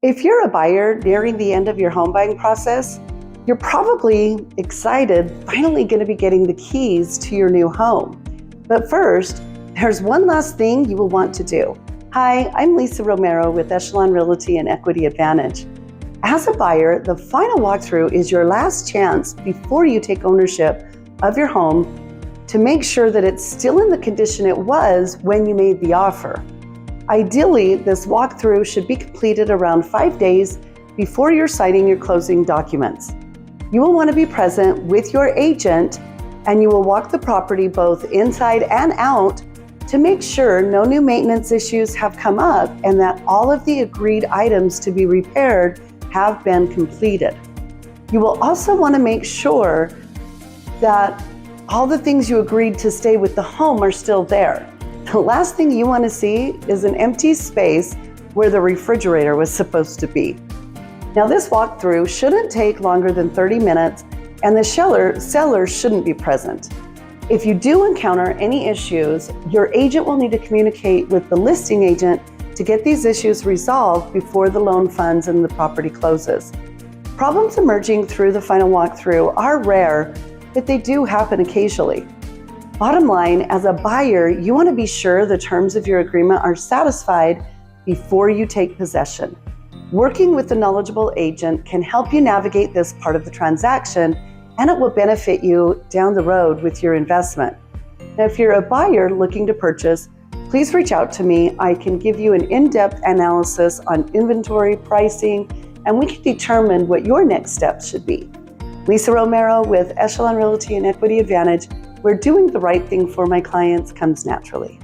If you're a buyer nearing the end of your home buying process, you're probably excited, finally going to be getting the keys to your new home. But first, there's one last thing you will want to do. Hi, I'm Lisa Romero with Echelon Realty and Equity Advantage. As a buyer, the final walkthrough is your last chance before you take ownership of your home to make sure that it's still in the condition it was when you made the offer. Ideally, this walkthrough should be completed around 5 days before you're signing your closing documents. You will want to be present with your agent, and you will walk the property both inside and out to make sure no new maintenance issues have come up and that all of the agreed items to be repaired have been completed. You will also want to make sure that all the things you agreed to stay with the home are still there. The last thing you want to see is an empty space where the refrigerator was supposed to be. Now, this walkthrough shouldn't take longer than 30 minutes, and the seller shouldn't be present. If you do encounter any issues, your agent will need to communicate with the listing agent to get these issues resolved before the loan funds and the property closes. Problems emerging through the final walkthrough are rare, but they do happen occasionally. Bottom line, as a buyer, you want to be sure the terms of your agreement are satisfied before you take possession. Working with a knowledgeable agent can help you navigate this part of the transaction, and it will benefit you down the road with your investment. Now, if you're a buyer looking to purchase, please reach out to me. I can give you an in-depth analysis on inventory, pricing, and we can determine what your next steps should be. Lisa Romero with Echelon Realty and Equity Advantage, where doing the right thing for my clients comes naturally.